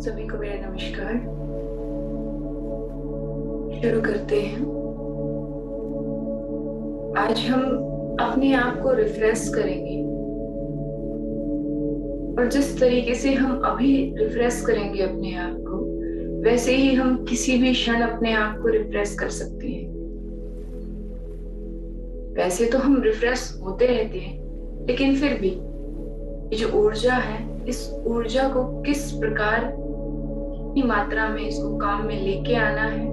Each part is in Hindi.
सभी को मेरा नमस्कार। शुरू करते हैं। आज हम अपने आप को रिफ्रेश करेंगे और जिस तरीके से हम अभी रिफ्रेश करेंगे अपने आप को, वैसे ही हम किसी भी क्षण अपने आप को रिफ्रेश कर सकते हैं। वैसे तो हम रिफ्रेश होते रहते हैं, लेकिन फिर भी ये जो ऊर्जा है, इस ऊर्जा को किस प्रकार, कितनी मात्रा में इसको काम में लेके आना है,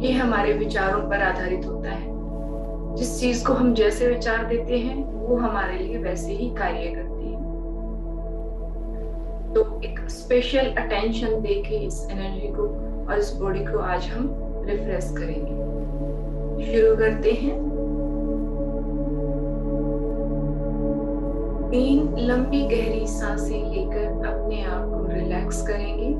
ये हमारे विचारों पर आधारित होता है। जिस चीज को हम जैसे विचार देते हैं वो हमारे लिए वैसे ही कार्य करती है। तो एक स्पेशल अटेंशन देके इस एनर्जी को और इस बॉडी को आज हम रिफ्रेश करेंगे। शुरू करते हैं। 3 लंबी गहरी सांसें लेकर अपने आप को रिलैक्स करेंगे।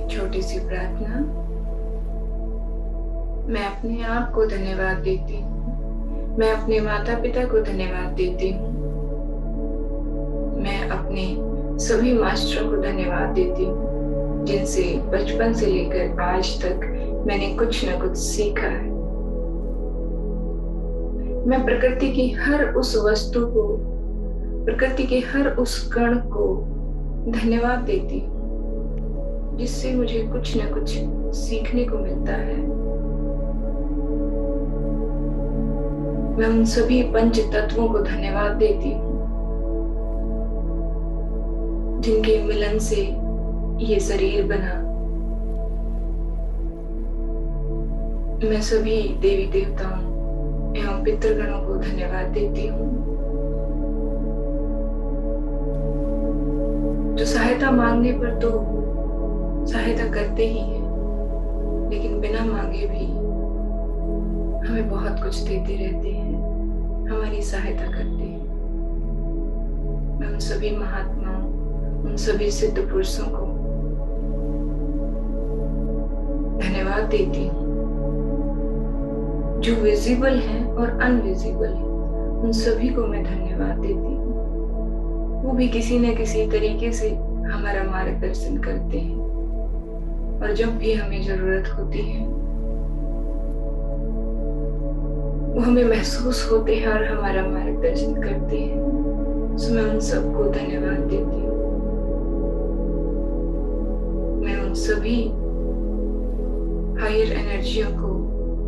छोटी सी प्रार्थना। मैं अपने आप को धन्यवाद देती हूँ। मैं अपने माता पिता को धन्यवाद देती हूँ। मैं अपने सभी मास्टरों को धन्यवाद देती हूँ, जिनसे बचपन से लेकर आज तक मैंने कुछ न कुछ सीखा है। मैं प्रकृति की हर उस वस्तु को, प्रकृति के हर उस कण को धन्यवाद देती हूँ, जिससे मुझे कुछ न कुछ सीखने को मिलता है। मैं उन सभी पंच तत्वों को धन्यवाद देती हूँ, जिनके मिलन से ये शरीर बना। मैं सभी देवी देवताओं एवं पितृगणों को धन्यवाद देती हूँ, जो सहायता मांगने पर तो सहायता करते ही हैं, लेकिन बिना मांगे भी हमें बहुत कुछ देते रहते हैं, हमारी सहायता करते हैं। मैं उन सभी महात्माओं, उन सभी सिद्ध पुरुषों को धन्यवाद देती हूँ, जो विजिबल हैं और अनविजिबल हैं। उन सभी को मैं धन्यवाद देती हूँ। वो भी किसी न किसी तरीके से हमारा मार्गदर्शन करते हैं, और जब भी हमें जरूरत होती है वो हमें महसूस होते हैं और हमारा मार्गदर्शन करते हैं। सो मैं उन सबको धन्यवाद देती हूँ। मैं उन सभी हायर एनर्जियों को,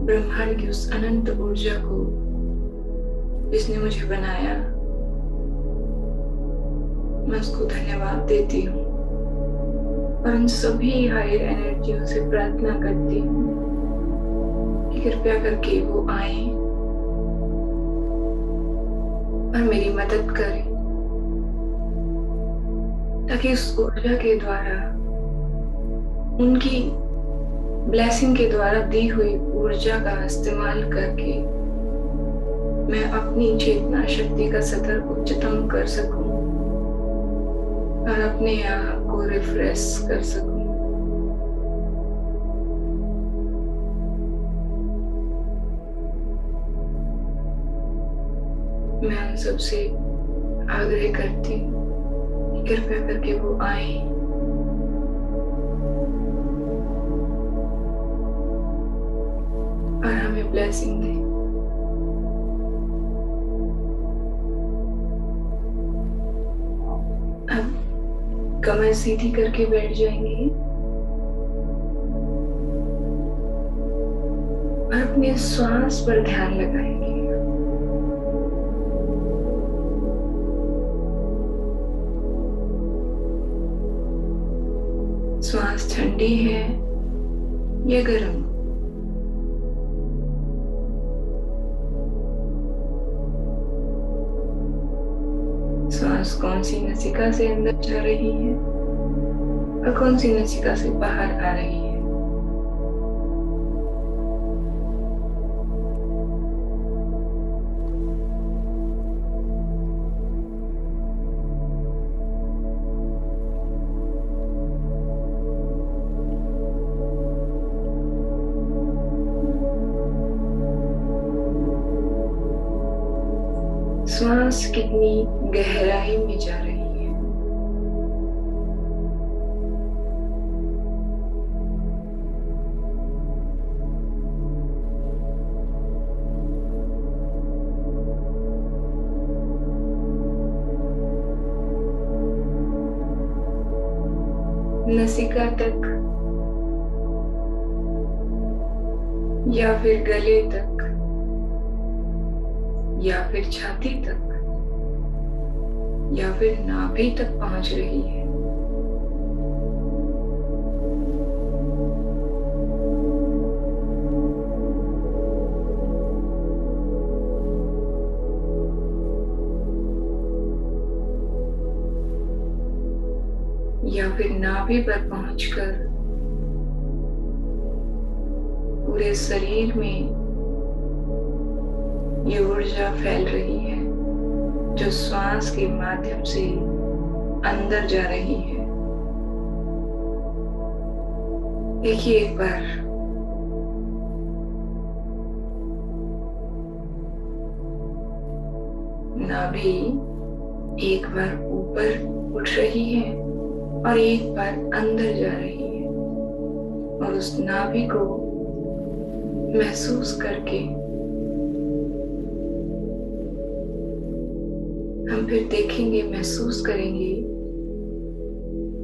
ब्रह्मांड की उस अनंत ऊर्जा को जिसने मुझे बनाया, मैं उसको धन्यवाद देती हूँ और उन सभी हायर एनर्जियों से प्रार्थना करती हूँ कि कृपया करके वो आए और मेरी मदद करें, ताकि उस ऊर्जा के द्वारा, उनकी ब्लेसिंग के द्वारा दी हुई ऊर्जा का इस्तेमाल करके मैं अपनी चेतना शक्ति का स्तर उच्चतम कर सकूं और अपने आप को रिफ्रेश कर सकूं। मैं उन सबसे आग्रह करती हूँ कि कृपया करके वो आए और हमें ब्लेसिंग दें। अब कमर सीधी करके बैठ जाएंगे और अपने श्वास पर ध्यान लगाएंगे। श्वास ठंडी है या गर्म? श्वास कौन सी नसिका से अंदर जा रही है और कौन सी नसिका से बाहर आ रही है? श्वास कितनी गहराई में जा रही है। नसिका तक या फिर गले तक या फिर छाती तक या फिर नाभि तक पहुंच रही है। या फिर नाभि पर पहुंचकर पूरे शरीर में ये ऊर्जा फैल रही है जो श्वास के माध्यम से अंदर जा रही है। देखिए एक बार नाभि एक बार ऊपर उठ रही है और एक बार अंदर जा रही है, और उस नाभि को महसूस करके हम फिर देखेंगे, महसूस करेंगे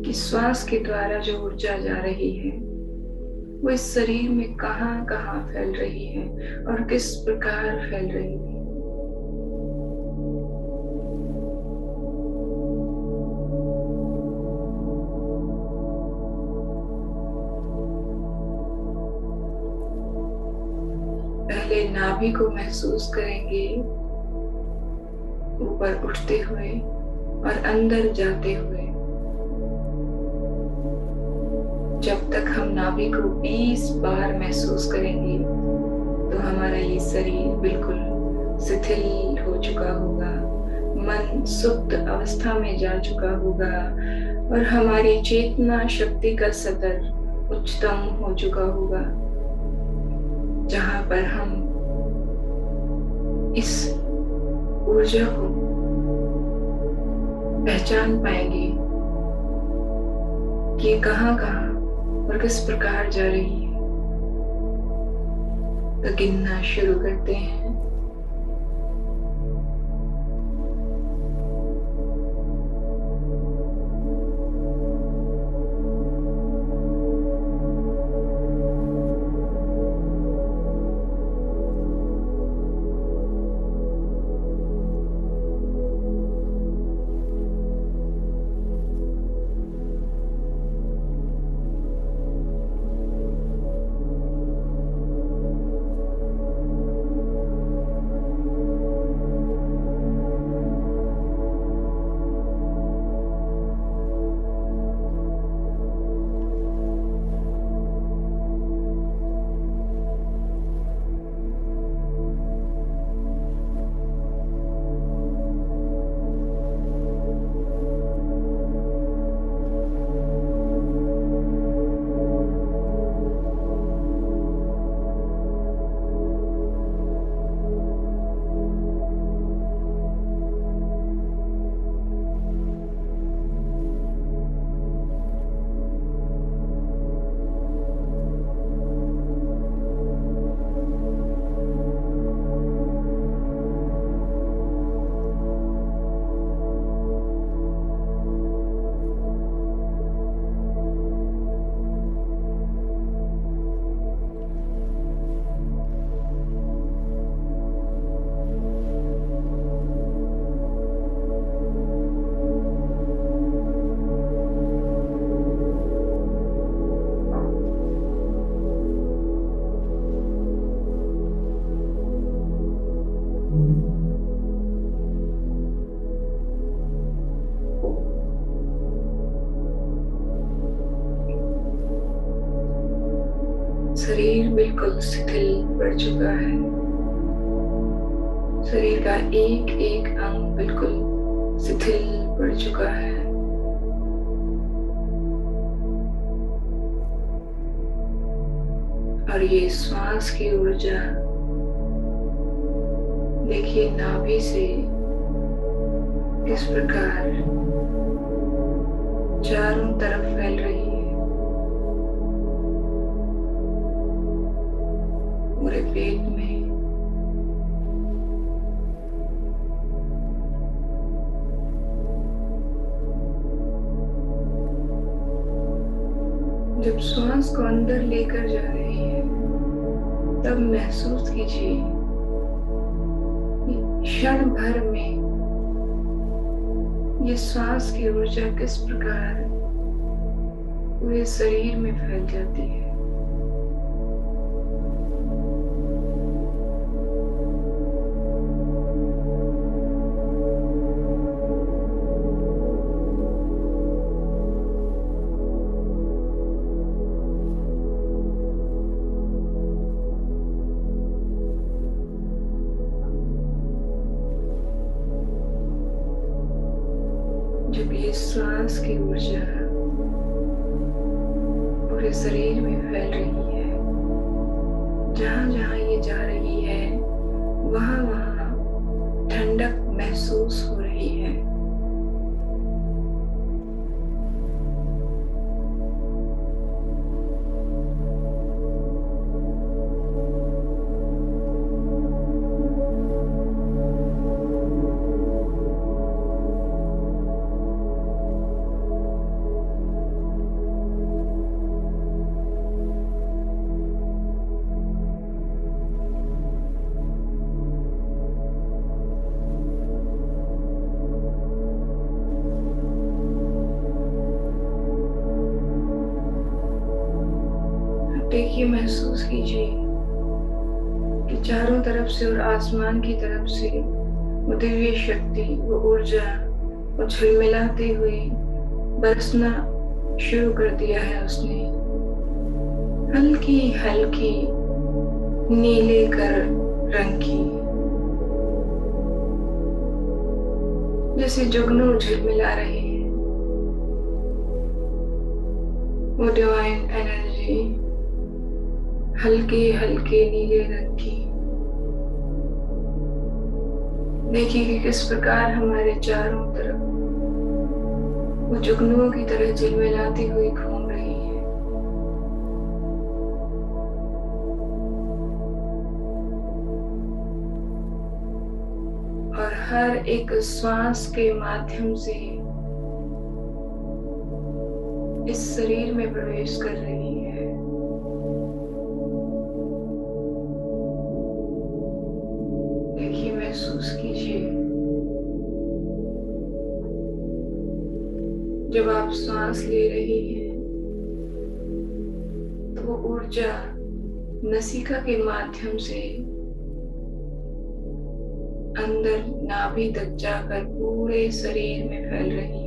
कि श्वास के द्वारा जो ऊर्जा जा रही है वो इस शरीर में कहाँ कहाँ फैल रही है और किस प्रकार फैल रही है। पहले नाभि को महसूस करेंगे ऊपर उठते हुए और अंदर जाते हुए। जब तक हम नाभि को 20 बार महसूस करेंगे तो हमारा ये शरीर बिल्कुल शिथिल हो चुका होगा, मन सुप्त अवस्था में जा चुका होगा और हमारी चेतना शक्ति का स्तर उच्चतम हो चुका होगा, जहां पर हम इस ऊर्जा को पहचान पाएंगे कि ये कहाँ कहाँ और किस प्रकार जा रही है। तो गिनना शुरू करते हैं। शरीर बिल्कुल शिथिल पड़ चुका है। शरीर का एक एक अंग बिल्कुल शिथिल पड़ चुका है। और ये श्वास की ऊर्जा देखिए नाभि से किस प्रकार चारों तरफ फैल रही है, पूरे पेट में। जब श्वास को अंदर लेकर जा रही है तब महसूस कीजिए क्षण भर में ये श्वास की ऊर्जा किस प्रकार पूरे शरीर में फैल जाती है। जब ये श्वास की ऊर्जा पूरे शरीर में फैल रही है, जहां जहां ये जा रही है वहां वहां ठंडक महसूस हो रही है। देखिए, महसूस कीजिए कि चारों तरफ से और आसमान की तरफ से वो दिव्य शक्ति, वो ऊर्जा, वो झिलमिलाती हुई बरसना शुरू कर दिया है उसने। हल्की हल्की नीले कर रंग की, जैसे जुगनू झिलमिला रहे हैं। वो डिवाइन एनर्जी हल्के हल्के नीले रंग की। देखिए कि किस प्रकार हमारे चारों तरफ वो जुगनुओं की तरह झिलमिलाती हुई घूम रही है। और हर एक श्वास के माध्यम से इस शरीर में प्रवेश कर रही है। महसूस कीजिए जब आप सांस ले रही हैं तो वो ऊर्जा नसिका के माध्यम से अंदर नाभि तक जाकर पूरे शरीर में फैल रही है।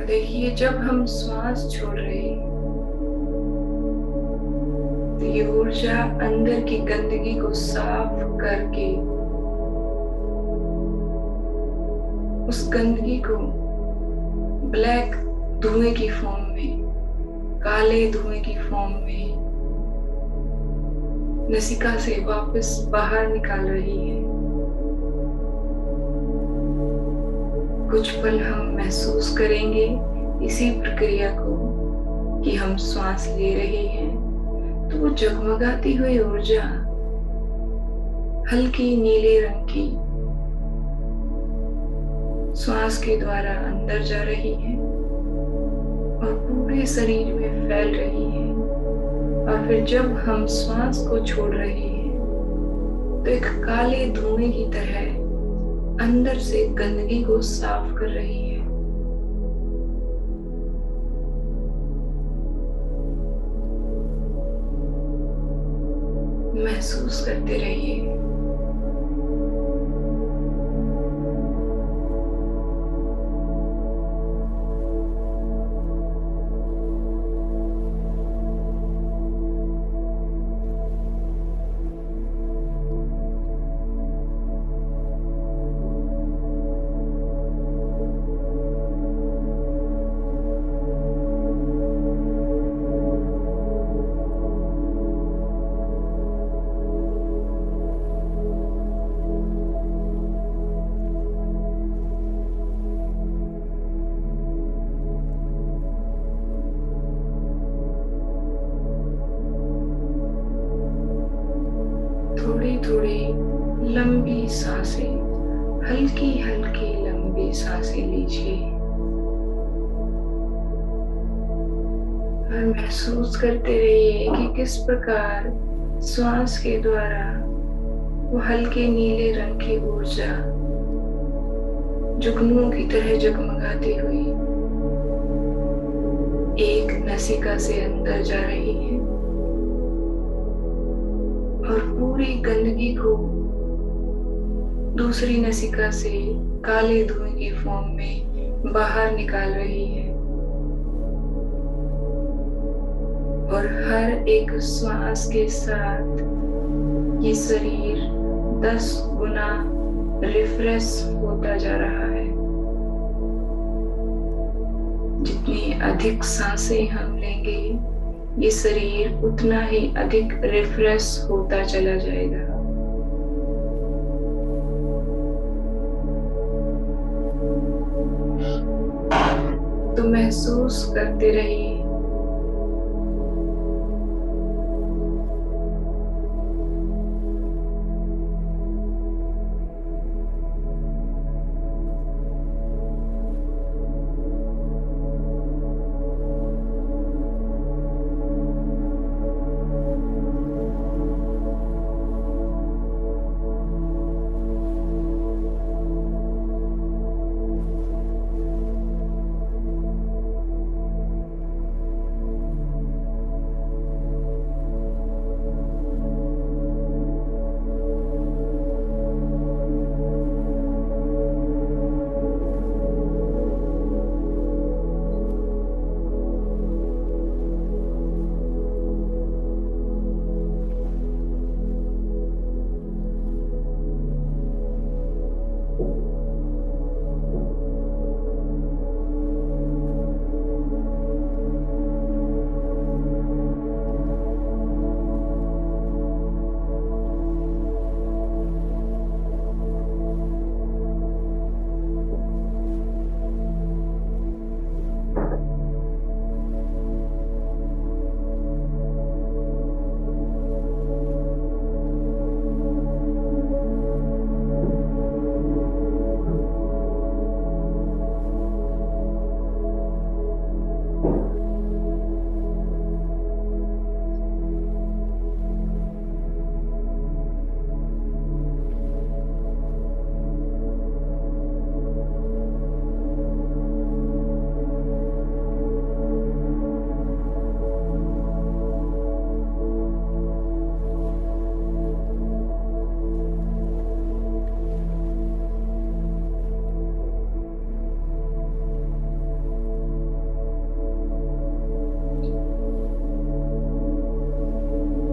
देखिए, जब हम श्वास छोड़ रहे हैं तो ये ऊर्जा अंदर की गंदगी को साफ करके उस गंदगी को ब्लैक धुएं की फॉर्म में, काले धुएं की फॉर्म में नसिका से वापस बाहर निकाल रही है। कुछ पल हम महसूस करेंगे इसी प्रक्रिया को कि हम श्वास ले रहे हैं तो वो जगमगाती हुई ऊर्जा हल्की नीले रंग की श्वास के द्वारा अंदर जा रही है और पूरे शरीर में फैल रही है। और फिर जब हम श्वास को छोड़ रहे हैं तो एक काले धुएं की तरह अंदर से गंदगी को साफ कर रही है। महसूस करते रहिए। थोड़ी थोड़ी लंबी सांसें, हल्की हल्की लंबी सांसें लीजिए और महसूस करते रहिए कि किस प्रकार श्वास के द्वारा वो हल्के नीले रंग की ऊर्जा जुगनुओं की तरह जगमगाती हुई एक नसिका से अंदर जा रही है और पूरी गंदगी को दूसरी नसिका से काले धुएं की फॉर्म में बाहर निकाल रही है और हर एक श्वास के साथ ये शरीर 10 गुना रिफ्रेश होता जा रहा है। जितनी अधिक सांसें हम लेंगे ये शरीर उतना ही अधिक रिफ्रेश होता चला जाएगा। तो महसूस करते रहिए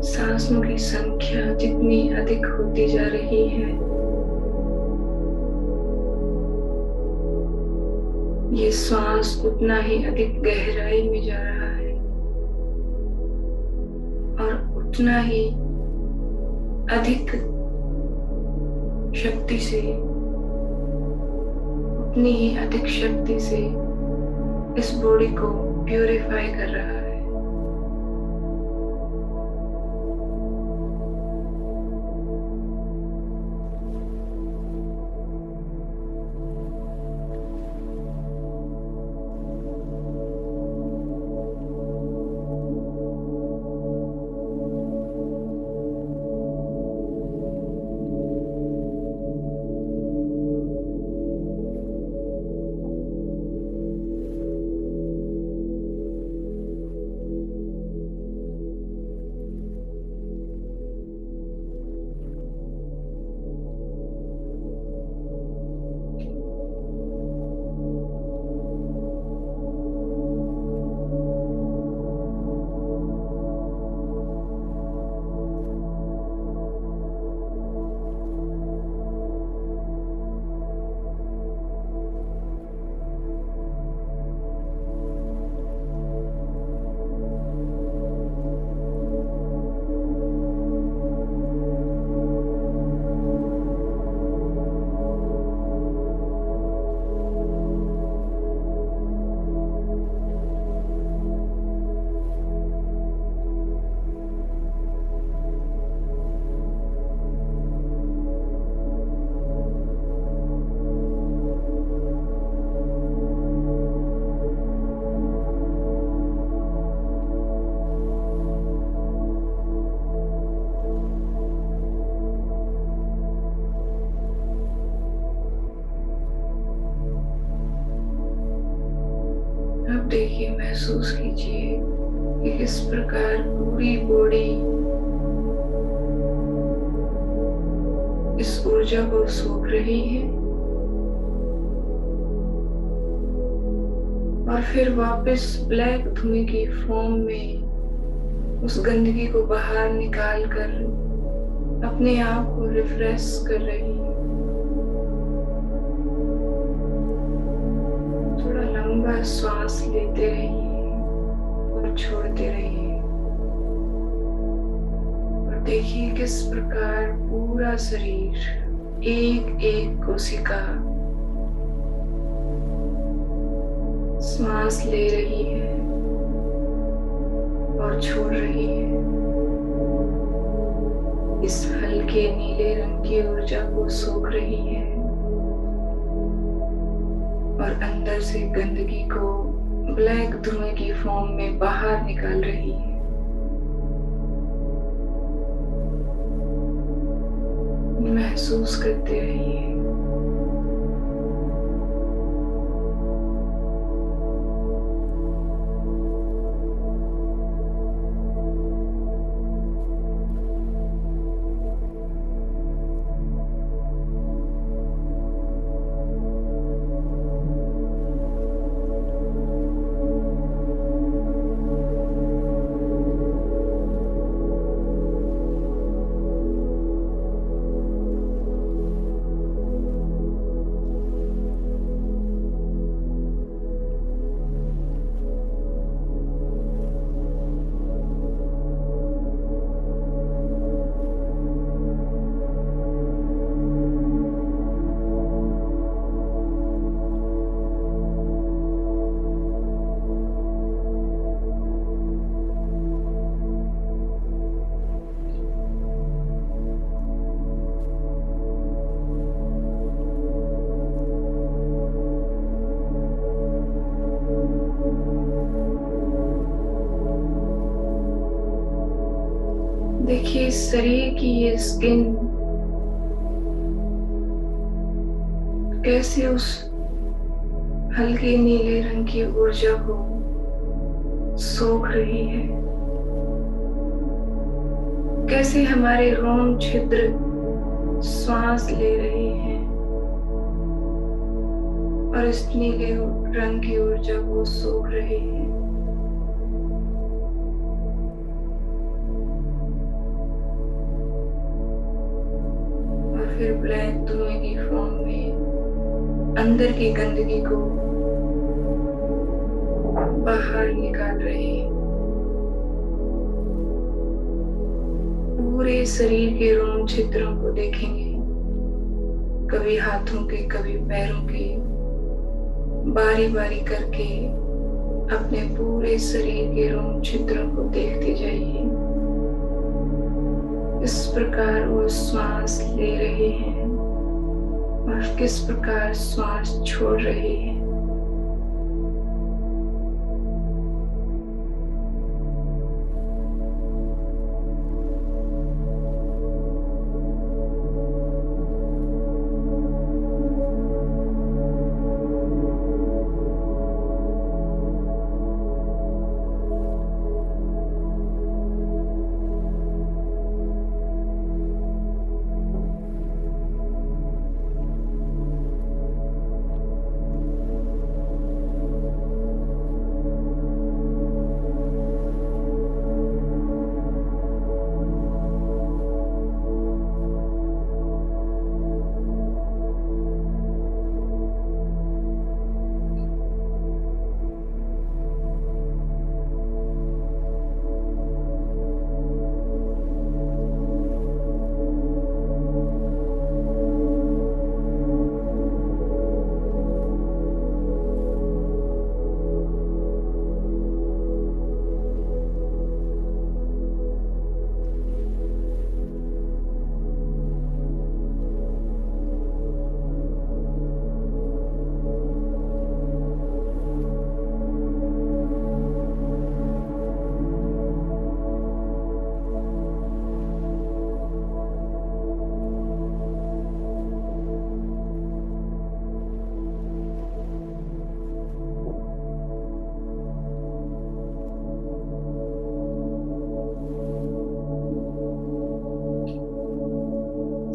सांसों की संख्या जितनी अधिक होती जा रही है ये श्वास उतना ही अधिक गहराई में जा रहा है और उतना ही अधिक शक्ति से उतनी ही अधिक शक्ति से इस बॉडी को प्यूरिफाई कर रहा है। महसूस कीजिए कि किस प्रकार पूरी बॉडी इस ऊर्जा को सोख रही है और फिर वापस ब्लैक धुएं की फॉर्म में उस गंदगी को बाहर निकाल कर अपने आप को रिफ्रेश कर रही है। थोड़ा लंबा श्वास लेते रहिए और छोड़ते रहिए और देखिए किस प्रकार पूरा शरीर एक एक कोशिका सांस ले रही है और छोड़ रही है। इस हल्के नीले रंग की ऊर्जा को सोख रही है और अंदर से गंदगी को ब्लैक धुएं की फॉर्म में बाहर निकाल रही है। महसूस करते रहिए। देखिए शरीर की ये स्किन कैसे उस हल्के नीले रंग की ऊर्जा को सोख रही है, कैसे हमारे रोम छिद्र श्वास ले रहे हैं और इस नीले रंग की ऊर्जा को सोख रहे हैं। फिर ब्लैक धुएं की फॉर्म में अंदर की गंदगी को बाहर निकाल रहे हैं। पूरे शरीर के रोम छिद्रों को देखेंगे, कभी हाथों के कभी पैरों के, बारी बारी करके अपने पूरे शरीर के रोम छिद्रों को देखते जाइए। किस प्रकार वो श्वास ले रहे हैं और किस प्रकार श्वास छोड़ रहे हैं।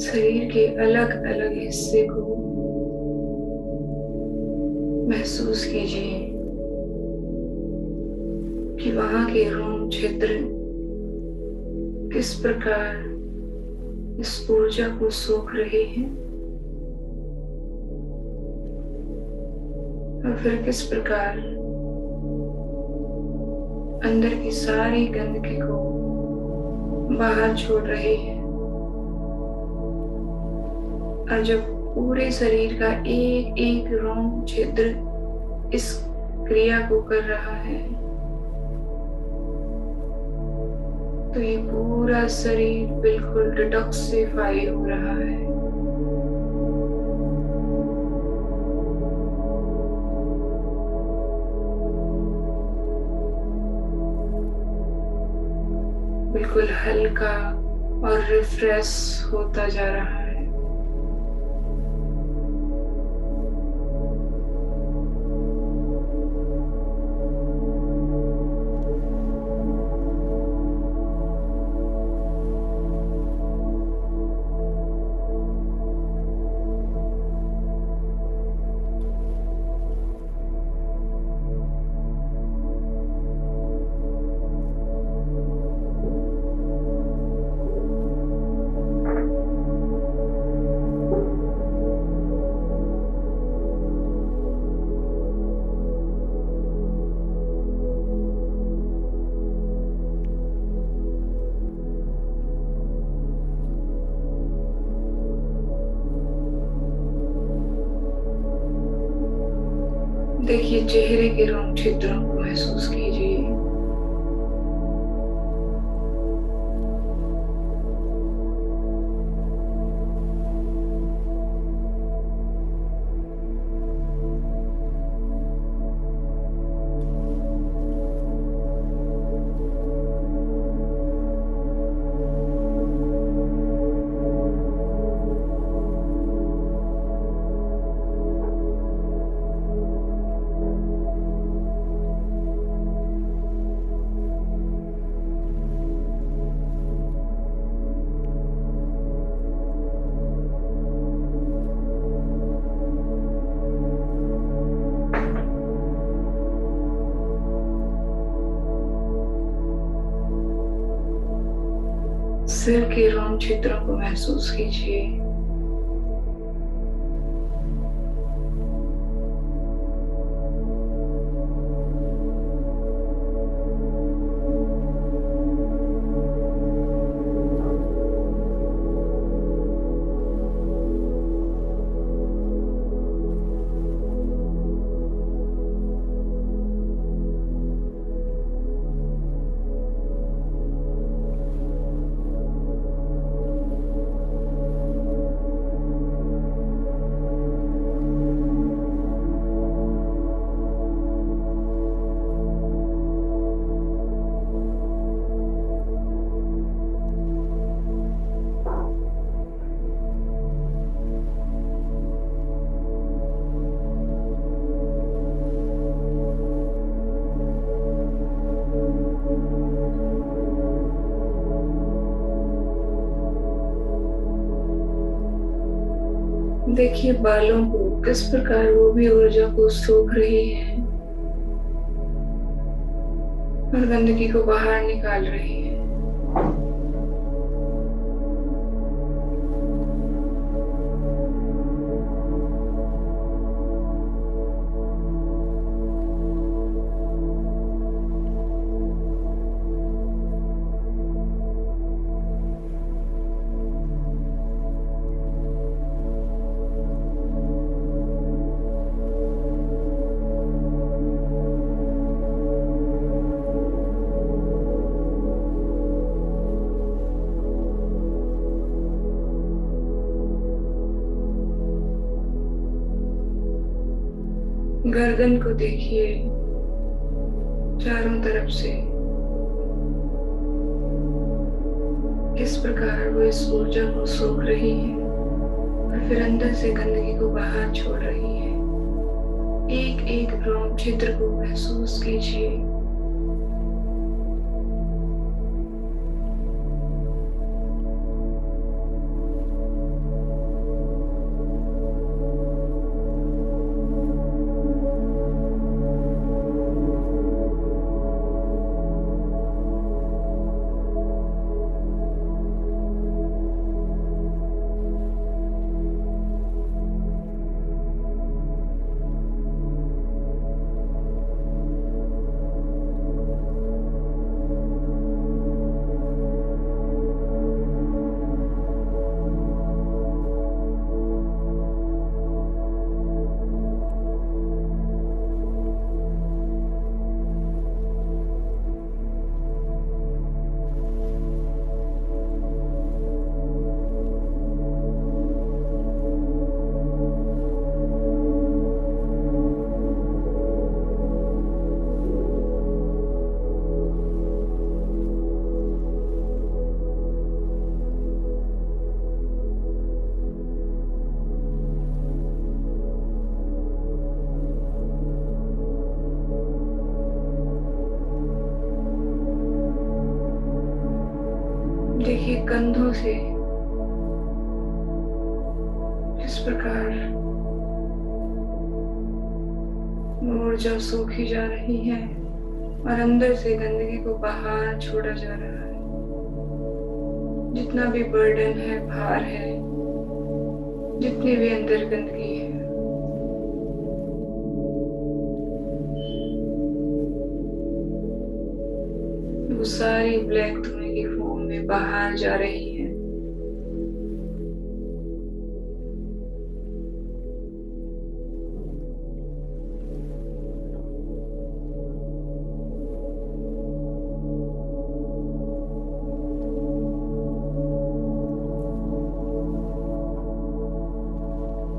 शरीर के अलग अलग हिस्से को महसूस कीजिए कि वहां के रोम छिद्र किस प्रकार इस ऊर्जा को सोख रहे हैं और फिर किस प्रकार अंदर की सारी गंदगी को बाहर छोड़ रहे हैं। और जब पूरे शरीर का एक एक रोम छिद्र इस क्रिया को कर रहा है तो ये पूरा शरीर बिल्कुल डिटॉक्सिफाई हो रहा है। बिल्कुल हल्का और रिफ्रेश होता जा रहा है। देखिए चेहरे के रोम छिद्रों को महसूस कीजिए। सिर के रोम छिद्रों को महसूस कीजिए। देखिए बालों को किस प्रकार वो भी ऊर्जा को सोख रही है और गंदगी को बाहर निकाल रही है। गर्दन को देखिए चारों तरफ से किस प्रकार वो इस ऊर्जा को सोख रही है और फिर अंदर से गंदगी को बाहर छोड़ रही है। एक एक रोम छिद्र को महसूस कीजिए। से इस प्रकार ऊर्जा सूखी जा रही है और अंदर से गंदगी को बाहर छोड़ा जा रहा है। जितना भी बर्डन है, भार है, जितनी भी अंदर गंदगी है, वो सारी ब्लैक धुएं की फॉर्म में बाहर जा रही है।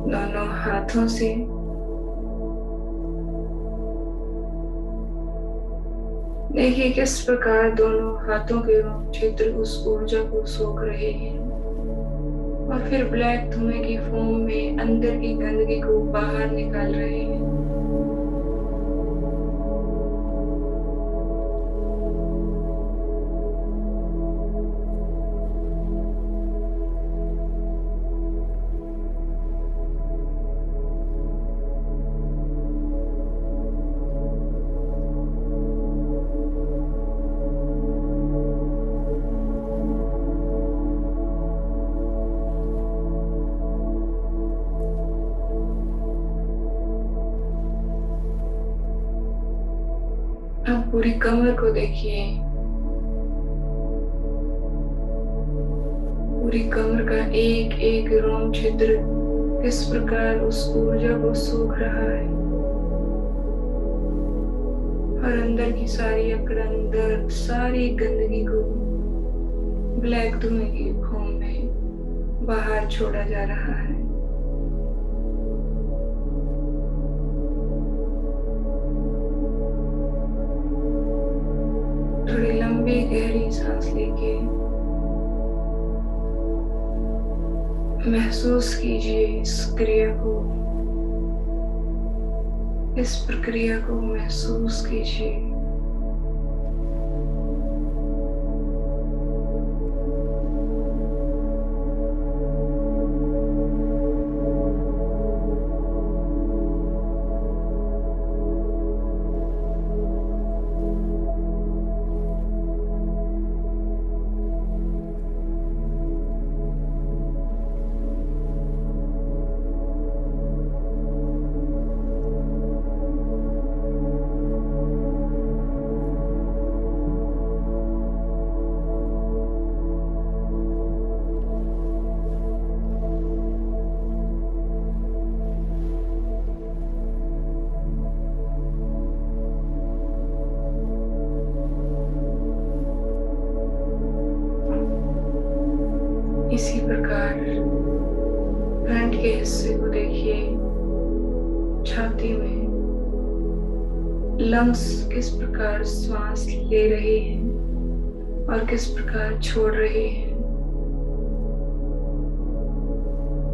दोनों हाथों से देखिए किस प्रकार दोनों हाथों के क्षेत्र उस ऊर्जा को सोख रहे हैं और फिर ब्लैक धुएं की फॉर्म में अंदर की गंदगी को बाहर निकाल रहे हैं। अब पूरी कमर को देखिए, पूरी कमर का एक एक रोम छिद्र किस प्रकार उस ऊर्जा को सूख रहा है और अंदर की सारी अकड़न, दर्द, सारी गंदगी को ब्लैक धुएं की फॉर्म में बाहर छोड़ा जा रहा है। थोड़ी लंबी गहरी सांस लेके महसूस कीजिए इस क्रिया को, इस प्रक्रिया को महसूस कीजिए। इसी प्रकार फ्रंट के हिस्से को देखिए, छाती में लंग्स किस प्रकार श्वास ले रहे हैं और किस प्रकार छोड़ रहे हैं।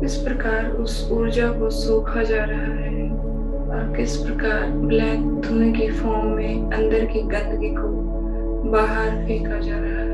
किस प्रकार उस ऊर्जा को सोखा जा रहा है और किस प्रकार ब्लैक धुएं की फॉर्म में अंदर की गंदगी को बाहर फेंका जा रहा है।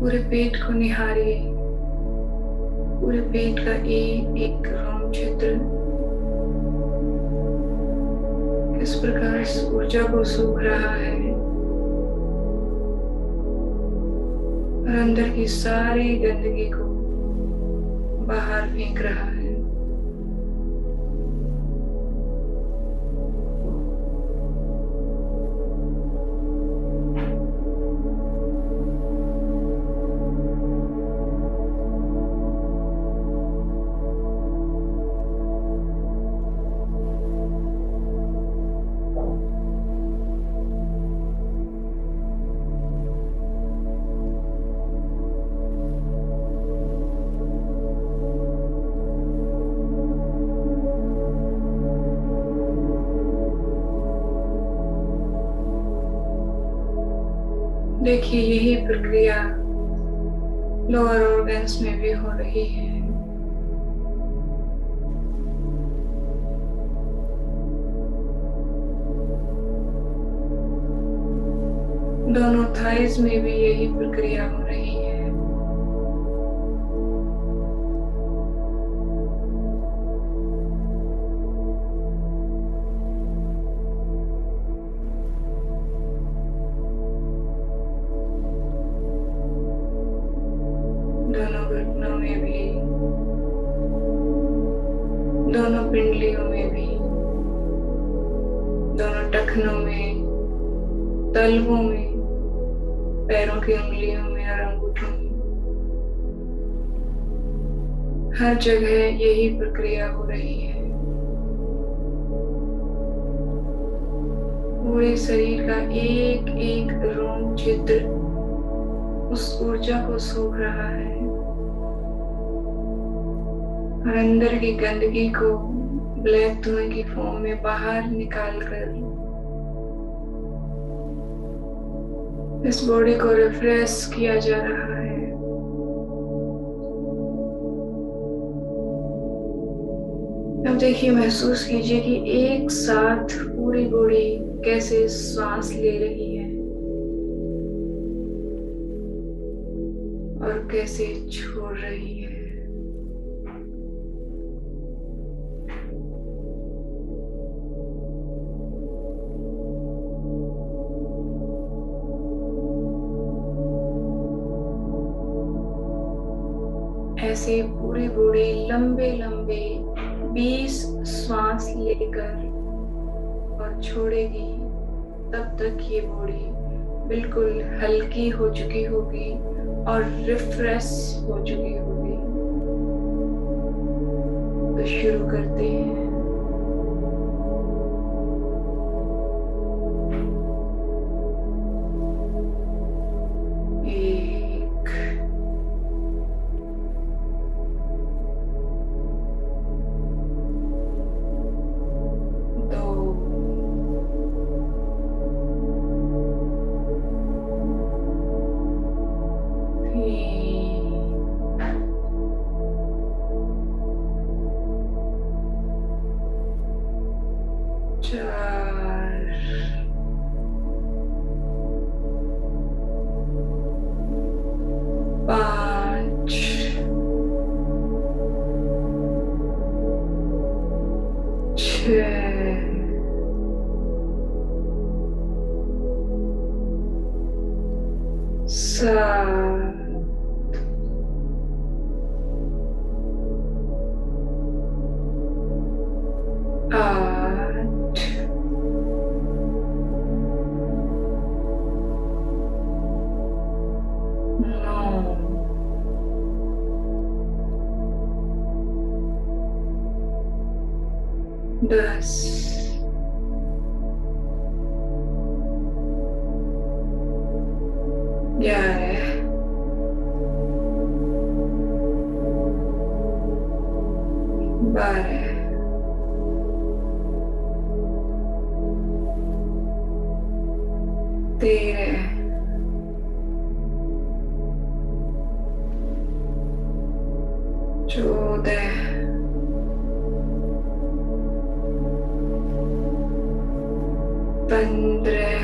पूरे पेट को निहारिए, पूरे पेट का एक एक रोम छिद्र किस प्रकार इस ऊर्जा को सूख रहा है और अंदर की सारी गंदगी को बाहर फेंक रहा है। देखिए यही प्रक्रिया लोअर ऑर्गन्स में भी हो रही है। दोनों थाइज में भी यही प्रक्रिया हो रही है। दोनों घुटनों में भी, दोनों पिंडलियों में भी, दोनों टखनों में, तलवों में, पैरों की उंगलियों में और अंगूठों में, हर जगह यही प्रक्रिया हो रही है। पूरे शरीर का एक एक रोम छिद्र उस ऊर्जा को सूख रहा है और अंदर की गंदगी को ब्लैक धुएं की फॉर्म में बाहर निकालकर इस बॉडी को रिफ्रेश किया जा रहा है। अब देखिए, महसूस कीजिए कि एक साथ पूरी बॉडी कैसे सांस ले रही है और कैसे छोड़ रही है। ऐसे पूरी बॉडी लंबे लंबे 20 श्वास लेकर और छोड़ेगी, तब तक ये बॉडी बिल्कुल हल्की हो चुकी होगी और रिफ्रेश हो चुकी होगी। तो शुरू करते हैं। दस, 11, 12, 13, 14, 15,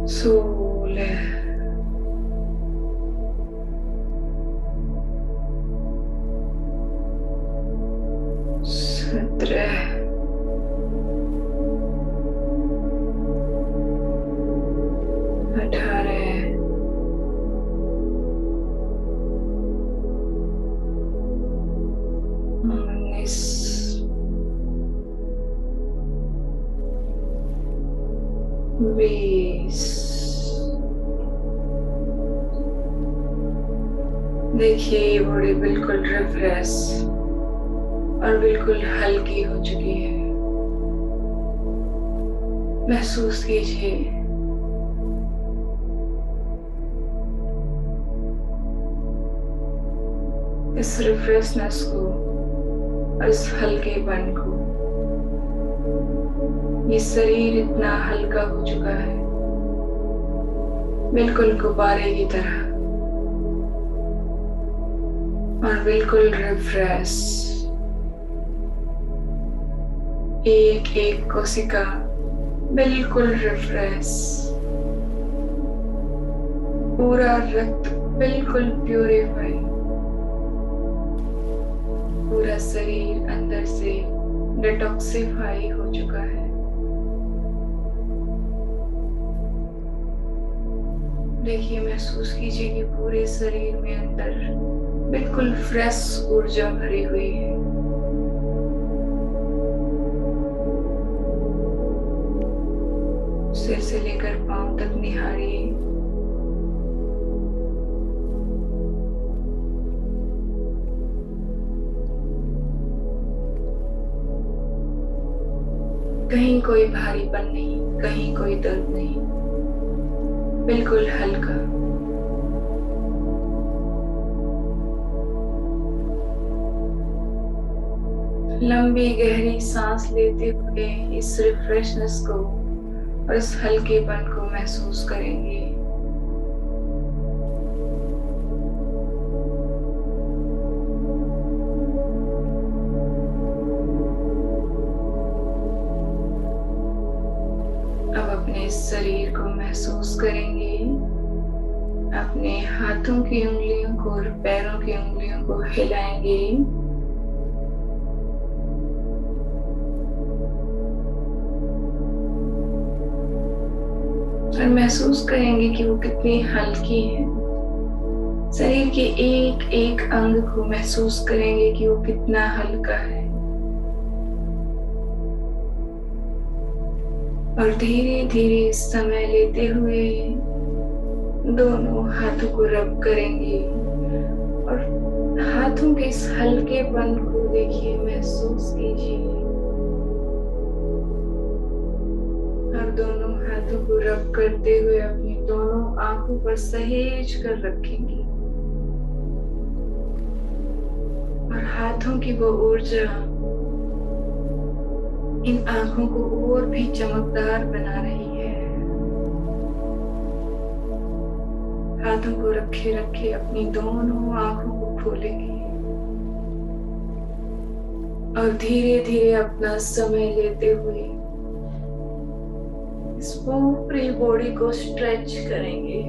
16, 17, 18, 19, 20। देखिए ये बॉडी बिल्कुल रिफ्रेश और बिल्कुल हल्की हो चुकी है। महसूस कीजिए इस रिफ्रेशनेस को और इस हल्केपन को। ये शरीर इतना हल्का हो चुका है, बिल्कुल गुब्बारे की तरह, और बिल्कुल रिफ्रेश। एक एक कोशिका बिल्कुल रिफ्रेश, पूरा रक्त बिल्कुल प्यूरिफाई, पूरा शरीर अंदर से डिटॉक्सिफाई हो चुका है। देखिए, महसूस कीजिए कि पूरे शरीर में अंदर बिल्कुल फ्रेश ऊर्जा भरी हुई है। सिर से लेकर पांव तक निहारिए। कहीं कोई भारीपन नहीं, कहीं कोई दर्द नहीं, बिल्कुल हल्का। लंबी गहरी सांस लेते हुए इस रिफ्रेशनेस को और इस हल्केपन को महसूस करेंगे। अब अपने शरीर को महसूस करेंगे। अपने हाथों की उंगलियों को और पैरों की उंगलियों को हिलाएंगे। और महसूस करेंगे कि वो कितनी हल्की है। शरीर के एक एक अंग को महसूस करेंगे कि वो कितना हल्का है। और धीरे धीरे समय लेते हुए दोनों हाथों को रब करेंगे और हाथों के इस हल्केपन को देखिए, महसूस कीजिए। और दोनों हाथों को रब करते हुए अपनी दोनों आंखों पर सहेज कर रखेंगे और हाथों की वो ऊर्जा इन आंखों को और भी चमकदार बना रही है। हाथों को रखे रखे अपनी दोनों आंखों को खोलेंगे और धीरे धीरे अपना समय लेते हुए इस पूरी बॉडी को स्ट्रेच करेंगे।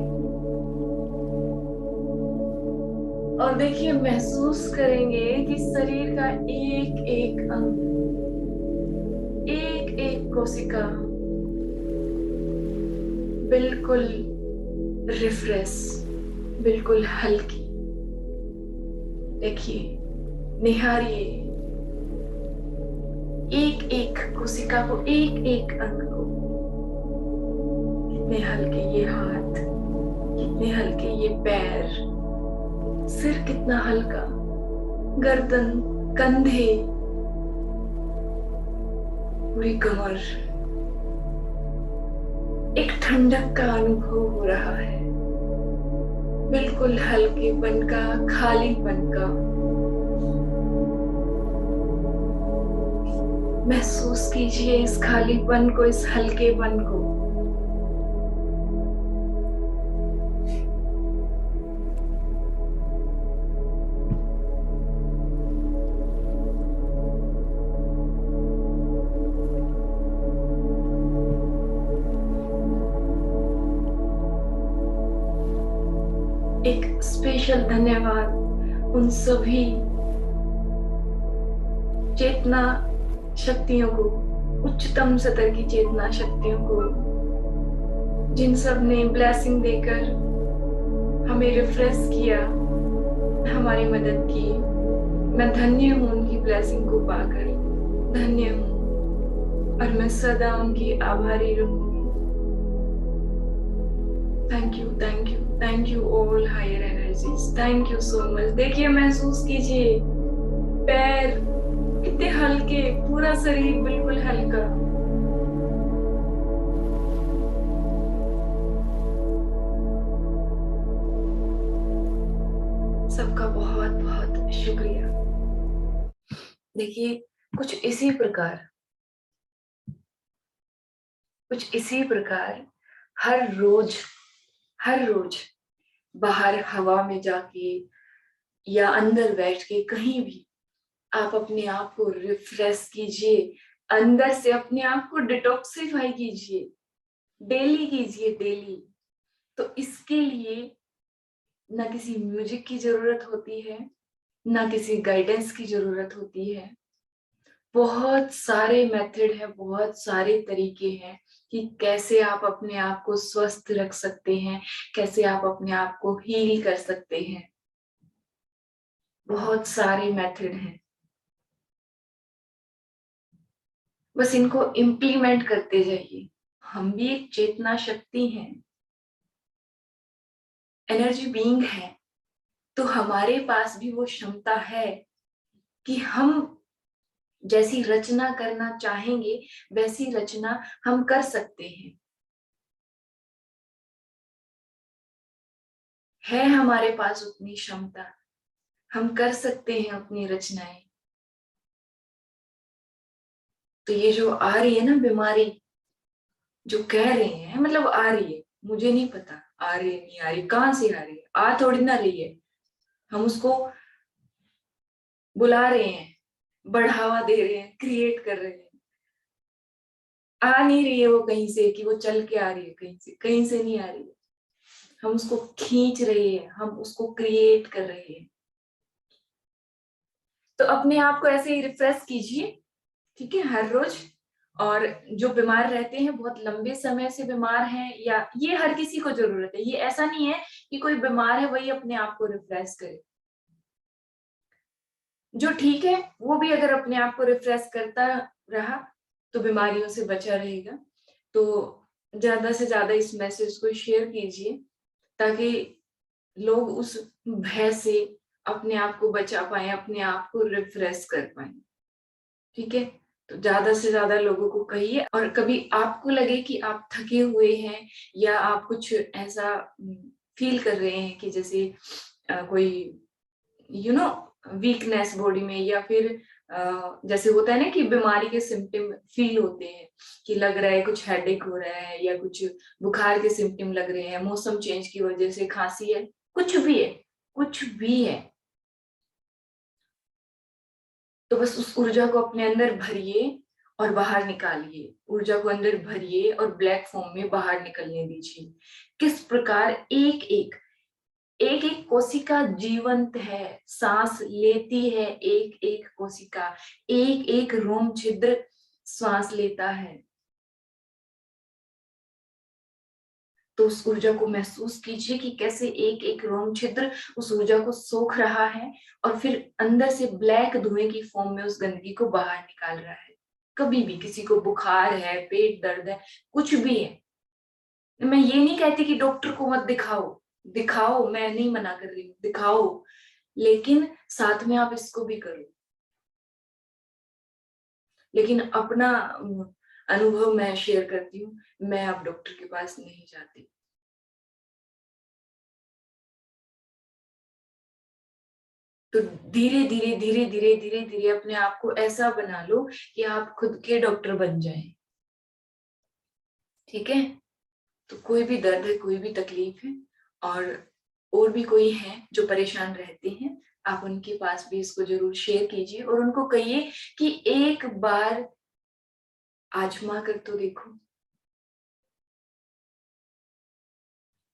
और देखिए, महसूस करेंगे कि शरीर का एक एक अंग, एक एक कोशिका बिल्कुल रिफ्रेश, बिल्कुल हल्की। देखिए, निहारिए एक एक कोशिका को, एक एक अंग को। कितने हल्के ये हाथ, कितने हल्के ये पैर, सिर कितना हल्का, गर्दन, कंधे, पूरी कमर। एक ठंडक का अनुभव हो रहा है, बिल्कुल हल्केपन का, खालीपन का। महसूस कीजिए इस खालीपन को, इस हल्केपन को। एक स्पेशल धन्यवाद उन सभी चेतना शक्तियों को, उच्चतम स्तर की चेतना शक्तियों को, जिन सब ने ब्लेसिंग देकर हमें रिफ्रेश किया, हमारी मदद की। मैं धन्य हूँ उनकी ब्लेसिंग को पाकर, धन्य हूँ और मैं सदा उनकी आभारी रहूंगी। Thank you, thank you, thank you all higher energies, thank you so much. देखिए, महसूस कीजिए पैर कितने हल्के, पूरा शरीर बिल्कुल हल्का। सबका बहुत बहुत शुक्रिया। देखिए, कुछ इसी प्रकार कुछ इसी प्रकार हर रोज बाहर हवा में जाके या अंदर बैठ के कहीं भी आप अपने आप को रिफ्रेश कीजिए, अंदर से अपने आप को डिटॉक्सिफाई कीजिए, डेली कीजिए, डेली। तो इसके लिए ना किसी म्यूजिक की जरूरत होती है, ना किसी गाइडेंस की जरूरत होती है। बहुत सारे मेथड है, बहुत सारे तरीके हैं कि कैसे आप अपने आप को स्वस्थ रख सकते हैं, कैसे आप अपने आप को हील कर सकते हैं। बहुत सारे मेथड हैं, बस इनको इम्प्लीमेंट करते जाइए। हम भी एक चेतना शक्ति हैं, एनर्जी बीइंग है, तो हमारे पास भी वो क्षमता है कि हम जैसी रचना करना चाहेंगे वैसी रचना हम कर सकते हैं। है हमारे पास उतनी क्षमता, हम कर सकते हैं अपनी रचनाएं। तो ये जो आ रही है ना बीमारी, जो कह रहे हैं, मतलब आ रही है, मुझे नहीं पता आ रही है नहीं आ रही, कहां से आ रही है, आ थोड़ी ना रही है, हम उसको बुला रहे हैं, बढ़ावा दे रहे हैं, क्रिएट कर रहे हैं। आ नहीं रही है वो कहीं से कि वो चल के आ रही है, कहीं से नहीं आ रही है। हम उसको खींच रहे हैं, हम उसको क्रिएट कर रहे हैं। तो अपने आप को ऐसे ही रिफ्रेश कीजिए, ठीक है, हर रोज। और जो बीमार रहते हैं, बहुत लंबे समय से बीमार हैं, या ये हर किसी को जरूरत है, ये ऐसा नहीं है कि कोई बीमार है वही अपने आप को रिफ्रेश करे। जो ठीक है वो भी अगर अपने आप को रिफ्रेश करता रहा तो बीमारियों से बचा रहेगा। तो ज्यादा से ज्यादा इस मैसेज को शेयर कीजिए ताकि लोग उस भय से अपने आप को बचा पाए, अपने आप को रिफ्रेश कर पाए, ठीक है। तो ज्यादा से ज्यादा लोगों को कहिए, और कभी आपको लगे कि आप थके हुए हैं या आप कुछ ऐसा फील कर रहे हैं कि जैसे कोई वीकनेस बॉडी में, या फिर जैसे होता है ना कि बीमारी के सिम्टम फील होते हैं, कि लग रहा है कुछ हेडेक हो रहा है या कुछ बुखार के सिम्टम लग रहे हैं, मौसम चेंज की वजह से खांसी है, कुछ भी है, कुछ भी है, तो बस उस ऊर्जा को अपने अंदर भरिए और बाहर निकालिए, ऊर्जा को अंदर भरिए और ब्लैक फॉर्म में बाहर निकलने दीजिए। किस प्रकार एक एक एक एक कोशिका जीवंत है, सांस लेती है, एक एक कोशिका, एक एक रोम छिद्र श्वास लेता है। तो उस ऊर्जा को महसूस कीजिए कि कैसे एक एक रोम छिद्र उस ऊर्जा को सोख रहा है और फिर अंदर से ब्लैक धुएं की फॉर्म में उस गंदगी को बाहर निकाल रहा है। कभी भी किसी को बुखार है, पेट दर्द है, कुछ भी है, मैं ये नहीं कहती कि डॉक्टर को मत दिखाओ, दिखाओ, मैं नहीं मना कर रही हूँ, दिखाओ, लेकिन साथ में आप इसको भी करो। लेकिन अपना अनुभव मैं शेयर करती हूँ, मैं अब डॉक्टर के पास नहीं जाती। तो धीरे धीरे धीरे धीरे धीरे धीरे अपने आप को ऐसा बना लो कि आप खुद के डॉक्टर बन जाएं, ठीक है। तो कोई भी दर्द है, कोई भी तकलीफ है, और भी कोई है जो परेशान रहते हैं, आप उनके पास भी इसको जरूर शेयर कीजिए और उनको कहिए कि एक बार आजमा कर तो देखो।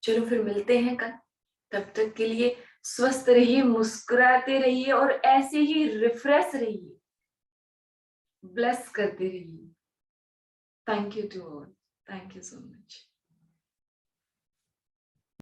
चलो फिर मिलते हैं कल, तब तक के लिए स्वस्थ रहिए, मुस्कुराते रहिए और ऐसे ही रिफ्रेश रहिए, ब्लेस करते रहिए। Thank you to all, thank you so much.